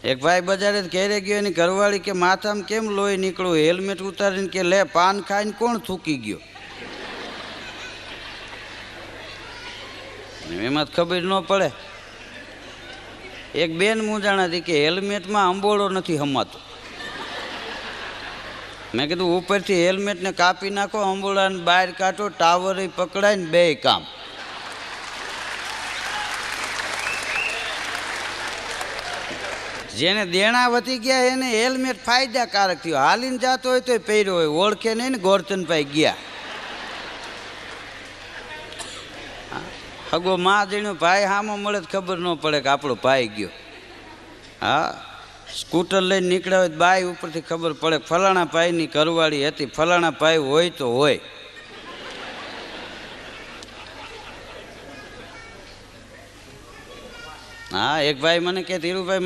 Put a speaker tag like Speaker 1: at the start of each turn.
Speaker 1: એક ભાઈ બજારે ઘેરે ગયો એની ઘરવાળી કે માથામાં કેમ લોહી નીકળ્યું, હેલ્મેટ ઉતારીને કે લે પાન ખાઈને કોણ થૂકી ગયો. એમાં જ ખબર ન પડે. એક બેન મૂંઝાણા હતી કે હેલ્મેટમાં અંબોળો નથી હમાતો. મેં કીધું ઉપરથી હેલ્મેટને કાપી નાખો, અંબોળાને બહાર કાઢો, ટાવર પકડાય ને બે કામ. જેને દેણા વધી ગયા એને હેલ્મેટ ફાયદાકારક થયું. હાલીને જતો હોય તો પહેર્યો હોય, ઓળખે નહીં ને ગોરચંદભાઈ ગયા. હગો માં જણ્યો ભાઈ હામાં મળે તો ખબર ન પડે કે આપણો ભાઈ ગયો. હા, સ્કૂટર લઈને નીકળ્યા હોય બાઈ ઉપરથી ખબર પડે ફલાણા ભાઈની ઘરવાળી હતી, ફલાણા ભાઈ હોય તો હોય. હા, એક ભાઈ મને કે ધીરુભાઈ